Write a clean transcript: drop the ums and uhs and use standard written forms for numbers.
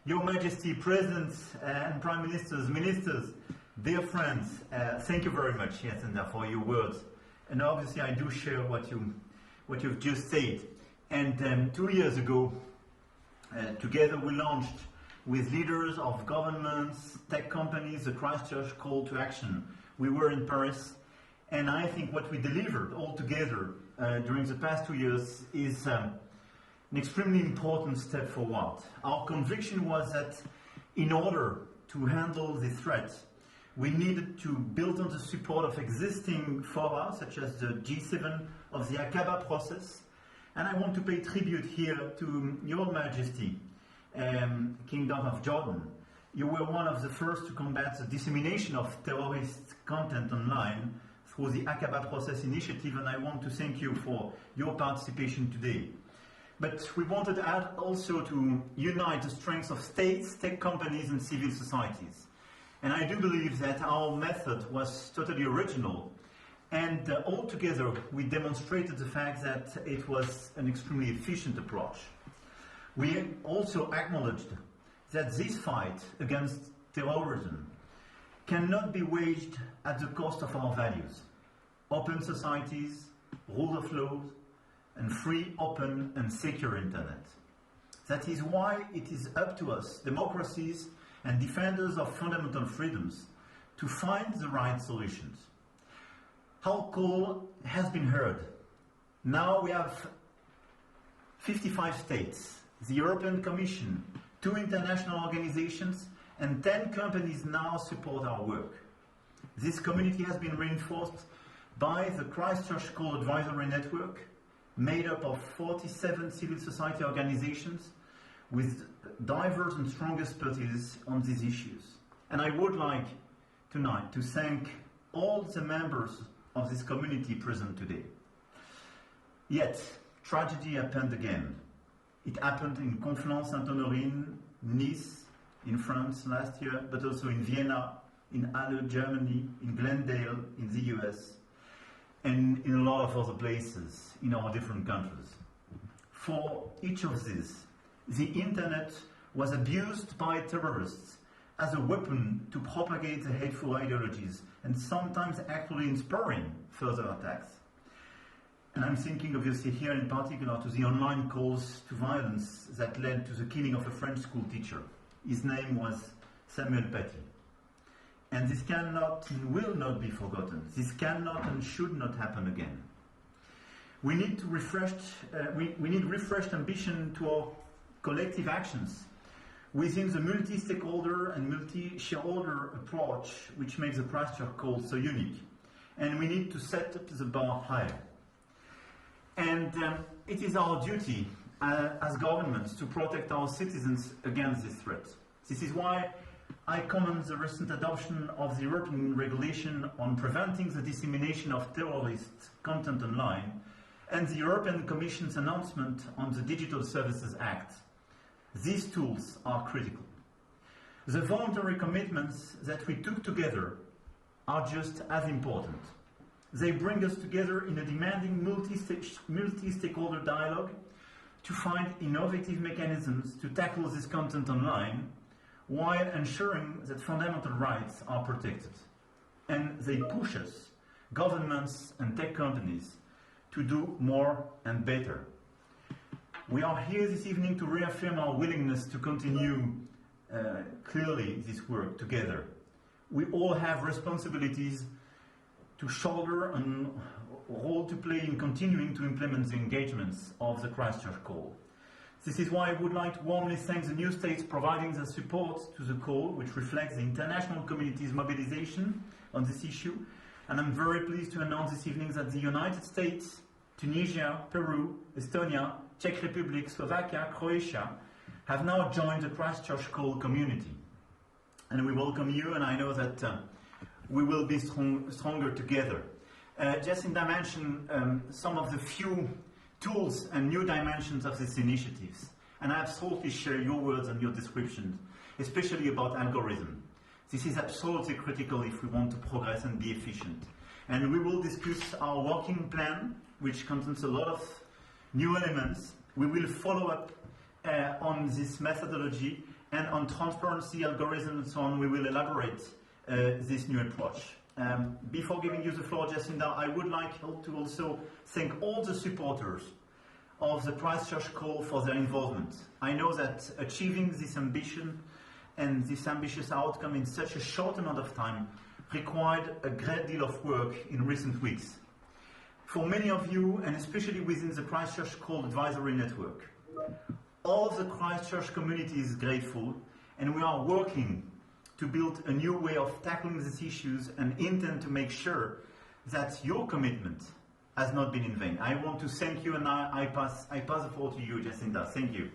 Your Majesty, Presidents and Prime Ministers, Ministers, dear friends, thank you very much, Jacinda, for your words. And obviously I do share what you've just said. And 2 years ago, together we launched with leaders of governments, tech companies, the Christchurch call to action. We were in Paris, and I think what we delivered all together during the past 2 years is an extremely important step forward. Our conviction was that in order to handle this threat, we needed to build on the support of existing fora, such as the G7 of the Aqaba process. And I want to pay tribute here to Your Majesty, Kingdom of Jordan. You were one of the first to combat the dissemination of terrorist content online through the Aqaba process initiative, and I want to thank you for your participation today. But we wanted also to unite the strengths of states, tech companies and civil societies. And I do believe that our method was totally original, and altogether we demonstrated the fact that it was an extremely efficient approach. We also acknowledged that this fight against terrorism cannot be waged at the cost of our values: open societies, rule of law, and free, open and secure internet. That is why it is up to us, democracies and defenders of fundamental freedoms, to find the right solutions. Our call has been heard. Now we have 55 states, the European Commission, 2 international organizations, and 10 companies now support our work. This community has been reinforced by the Christchurch Call Advisory Network, made up of 47 civil society organizations with diverse and strong expertise on these issues. And I would like tonight to thank all the members of this community present today. Yet, tragedy happened again. It happened in Conflans-Sainte-Honorine, Nice, in France last year, but also in Vienna, in Halle, Germany, in Glendale, in the US, and in a lot of other places in our different countries. For each of these, the internet was abused by terrorists as a weapon to propagate the hateful ideologies and sometimes actually inspiring further attacks. And I'm thinking obviously here in particular to the online calls to violence that led to the killing of a French school teacher. His name was Samuel Paty. And this cannot and will not be forgotten. This cannot and should not happen again. We need refreshed ambition to our collective actions within the multi-stakeholder and multi-shareholder approach which makes the Christchurch Call so unique. And we need to set up the bar higher. And it is our duty as governments to protect our citizens against this threat. This is why I commend the recent adoption of the European regulation on preventing the dissemination of terrorist content online and the European Commission's announcement on the Digital Services Act. These tools are critical. The voluntary commitments that we took together are just as important. They bring us together in a demanding multi-stakeholder dialogue to find innovative mechanisms to tackle this content online while ensuring that fundamental rights are protected. And they push us, governments and tech companies, to do more and better. We are here this evening to reaffirm our willingness to continue clearly this work together. We all have responsibilities to shoulder and role to play in continuing to implement the engagements of the Christchurch Call. This is why I would like to warmly thank the new states providing their support to the call, which reflects the international community's mobilization on this issue. And I'm very pleased to announce this evening that the United States, Tunisia, Peru, Estonia, Czech Republic, Slovakia, Croatia have now joined the Christchurch Call community. And we welcome you, and I know that we will be stronger together. Jacinda mentioned some of the few tools and new dimensions of these initiatives. And I absolutely share your words and your descriptions, especially about algorithm. This is absolutely critical if we want to progress and be efficient. And we will discuss our working plan, which contains a lot of new elements. We will follow up on this methodology And on transparency, algorithms, and so on, we will elaborate this new approach. Before giving you the floor, Jacinda, I would like to also thank all the supporters of the Christchurch call for their involvement. I know that achieving this ambition and this ambitious outcome in such a short amount of time required a great deal of work in recent weeks. For many of you, and especially within the Christchurch Call Advisory Network, all of the Christchurch community is grateful, and we are working to build a new way of tackling these issues and intend to make sure that your commitment has not been in vain. I want to thank you, and I pass the floor to you, Jacinda. Thank you.